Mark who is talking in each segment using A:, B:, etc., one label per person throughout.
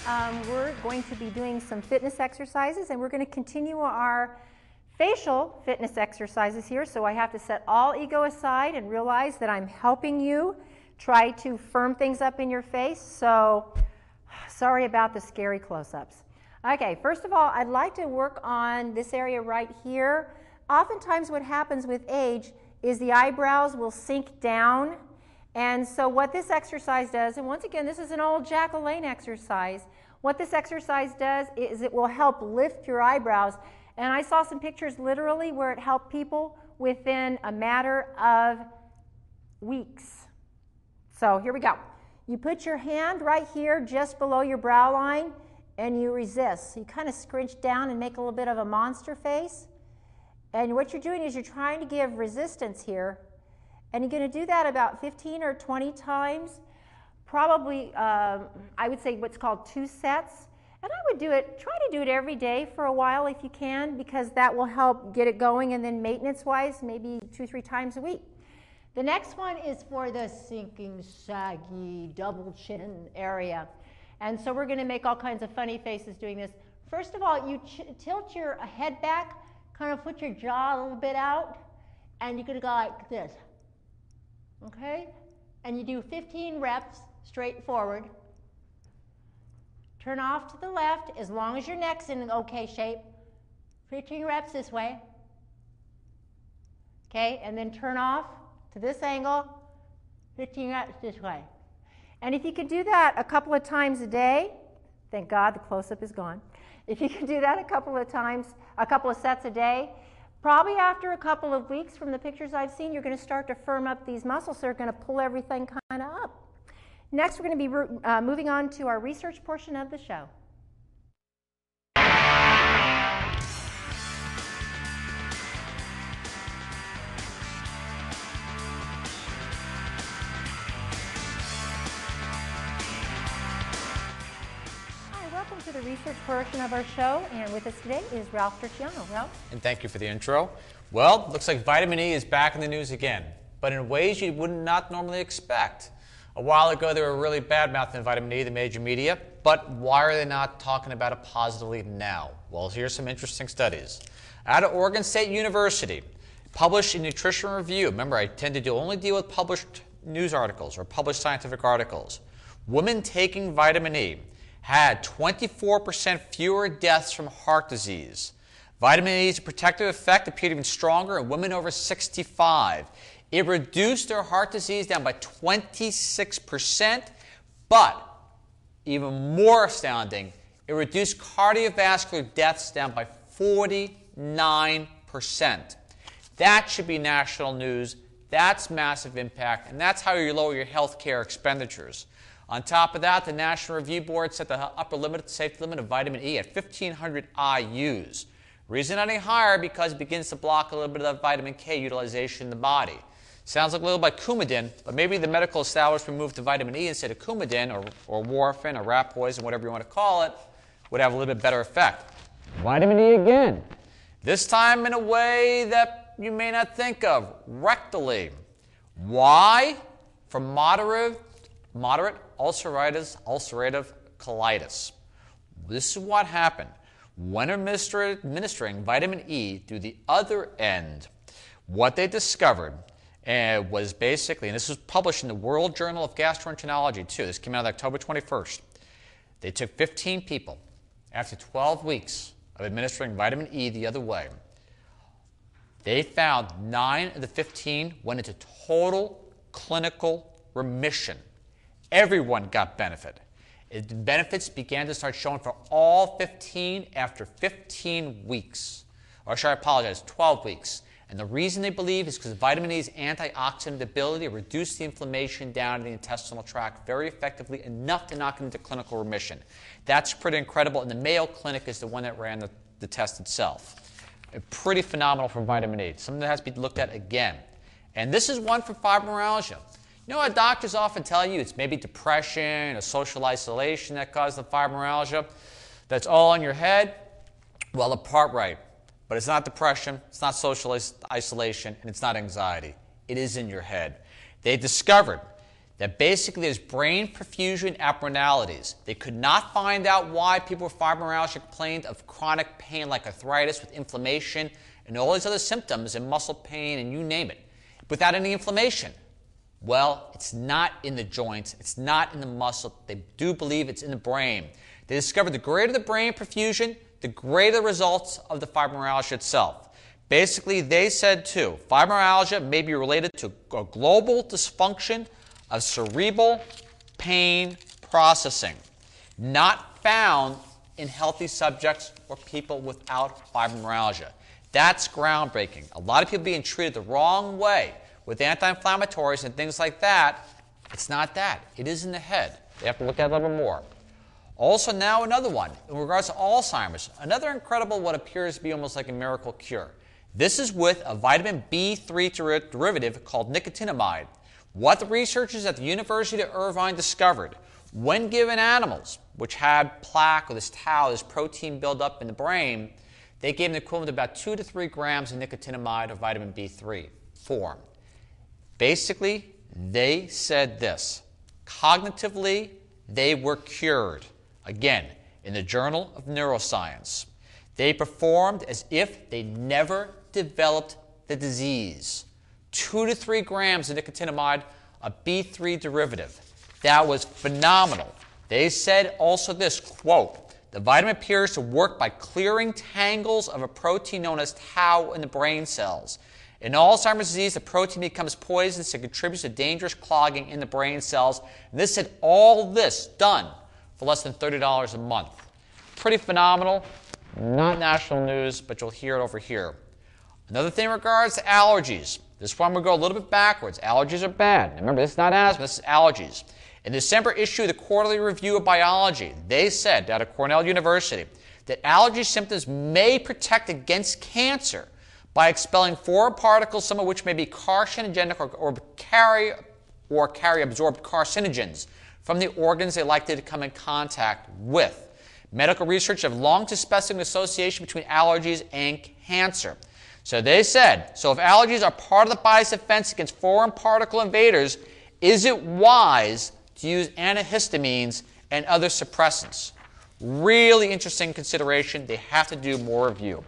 A: We're going to be doing some fitness exercises, and we're going to continue our facial fitness exercises here. So I have to set all ego aside and realize that I'm helping you try to firm things up in your face. So sorry about the scary close-ups. Okay, first of all, I'd like to work on this area right here. Oftentimes what happens with age is the eyebrows will sink down. And so what this exercise does, and once again, this is an old Jack LaLanne exercise, what this exercise does is it will help lift your eyebrows. And I saw some pictures literally where it helped people within a matter of weeks. So here we go. You put your hand right here just below your brow line and you resist. So you kind of scrunch down and make a little bit of a monster face. And what you're doing is you're trying to give resistance here. And you're going to do that about 15 or 20 times. Probably, I would say what's called 2 sets. And I would try to do it every day for a while if you can, because that will help get it going. And then maintenance-wise, maybe 2-3 times a week. The next one is for the sinking, saggy, double chin area. And so we're going to make all kinds of funny faces doing this. First of all, you tilt your head back, kind of put your jaw a little bit out, and you're going to go like this. Okay? And you do 15 reps straight forward. Turn off to the left as long as your neck's in an okay shape. 15 reps this way. Okay? And then turn off to this angle. 15 reps this way. And if you can do that a couple of times a day, thank God the close-up is gone. If you can do that a couple of times, a couple of sets a day, probably after a couple of weeks from the pictures I've seen, you're going to start to firm up these muscles. So they're going to pull everything kind of up. Next, we're going to be moving on to our research portion of the show. Welcome to the research portion of our show, and with us today is Ralph Turchiano. Ralph?
B: And thank you for the intro. Well, looks like vitamin E is back in the news again, but in ways you would not normally expect. A while ago, they were really bad-mouthing vitamin E, the major media, but why are they not talking about it positively now? Well, here's some interesting studies. Out of Oregon State University, published in Nutrition Review. Remember, I tend to only deal with published news articles or published scientific articles. Women taking vitamin E had 24% fewer deaths from heart disease. Vitamin E's protective effect appeared even stronger in women over 65. It reduced their heart disease down by 26%, but even more astounding, it reduced cardiovascular deaths down by 49%. That should be national news. That's massive impact, and that's how you lower your health care expenditures. On top of that, the National Review Board set the upper limit, safety limit of vitamin E at 1,500 IUs. Reason not any higher because it begins to block a little bit of vitamin K utilization in the body. Sounds like a little like Coumadin, but maybe the medical establishment moved to vitamin E instead of Coumadin or warfarin or rat poison, whatever you want to call it, would have a little bit better effect. Vitamin E again. This time in a way that you may not think of, rectally. Why? For moderate ulcerative colitis. This is what happened. When administering vitamin E through the other end, what they discovered was basically, and this was published in the World Journal of Gastroenterology too, this came out on October 21st, they took 15 people after 12 weeks of administering vitamin E the other way. They found 9 of the 15 went into total clinical remission. Everyone got benefit. The benefits began to start showing for all 15 after 15 weeks. Or should I apologize, 12 weeks. And the reason they believe is because vitamin E's antioxidant ability to reduce the inflammation down in the intestinal tract very effectively, enough to knock it into clinical remission. That's pretty incredible, and the Mayo Clinic is the one that ran the test itself. Pretty phenomenal for vitamin E. Something that has to be looked at again. And this is one for fibromyalgia. You know what doctors often tell you? It's maybe depression or social isolation that causes the fibromyalgia. That's all in your head. Well, the part right. But it's not depression, it's not social isolation, and it's not anxiety. It is in your head. They discovered that basically there's brain perfusion abnormalities. They could not find out why people with fibromyalgia complained of chronic pain like arthritis with inflammation and all these other symptoms and muscle pain and you name it, without any inflammation. Well, it's not in the joints, it's not in the muscle. They do believe it's in the brain. They discovered the greater the brain perfusion, the greater the results of the fibromyalgia itself. Basically, they said too, fibromyalgia may be related to a global dysfunction of cerebral pain processing, not found in healthy subjects or people without fibromyalgia. That's groundbreaking. A lot of people being treated the wrong way with anti-inflammatories and things like that. It's not that. It is in the head. They have to look at it a little bit more. Also now another one, in regards to Alzheimer's, another incredible what appears to be almost like a miracle cure. This is with a vitamin B3 derivative called nicotinamide. What the researchers at the University of Irvine discovered, when given animals which had plaque or this tau, this protein buildup in the brain, they gave an equivalent of about 2 to 3 grams of nicotinamide or vitamin B3 form. Basically, they said this, cognitively, they were cured. Again, in the Journal of Neuroscience, they performed as if they never developed the disease. 2 to 3 grams of nicotinamide, a B3 derivative. That was phenomenal. They said also this, quote, the vitamin appears to work by clearing tangles of a protein known as tau in the brain cells. In Alzheimer's disease, the protein becomes poisonous and contributes to dangerous clogging in the brain cells. And this said all this done for less than $30 a month. Pretty phenomenal. Not national news, but you'll hear it over here. Another thing in regards to allergies. This one will go a little bit backwards. Allergies are bad. Remember, this is not asthma, this is allergies. In the December issue of the Quarterly Review of Biology, they said, out of Cornell University, that allergy symptoms may protect against cancer by expelling foreign particles, some of which may be carcinogenic or carry absorbed carcinogens from the organs they likely to come in contact with. Medical research have long suspected an association between allergies and cancer. So they said, so if allergies are part of the body's defense against foreign particle invaders, is it wise to use antihistamines and other suppressants? Really interesting consideration. They have to do more review.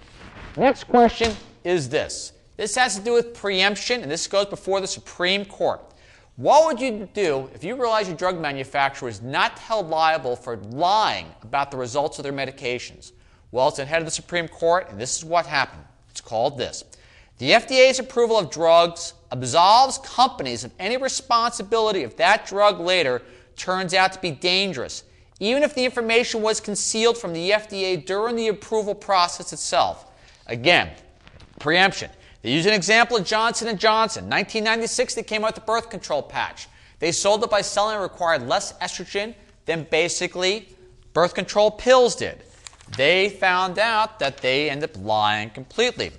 B: Next question is this. This has to do with preemption, and this goes before the Supreme Court. What would you do if you realize your drug manufacturer is not held liable for lying about the results of their medications? Well, it's ahead of the Supreme Court, and this is what happened. It's called this. The FDA's approval of drugs absolves companies of any responsibility if that drug later turns out to be dangerous, even if the information was concealed from the FDA during the approval process itself. Again, preemption. They use an example of Johnson & Johnson. In 1996, they came out with the birth control patch. They sold it by selling it required less estrogen than basically birth control pills did. They found out that they ended up lying completely.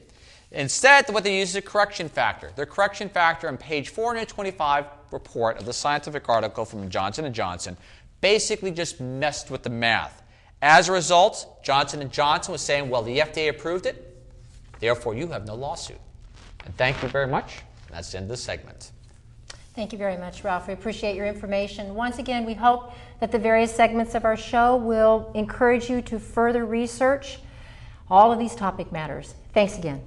B: Instead, what they use is a correction factor. Their correction factor on page 425 report of the scientific article from Johnson & Johnson basically just messed with the math. As a result, Johnson & Johnson was saying, well, the FDA approved it, therefore you have no lawsuit. And thank you very much. That's the end of this segment.
A: Thank you very much, Ralph. We appreciate your information. Once again, we hope that the various segments of our show will encourage you to further research all of these topic matters. Thanks again.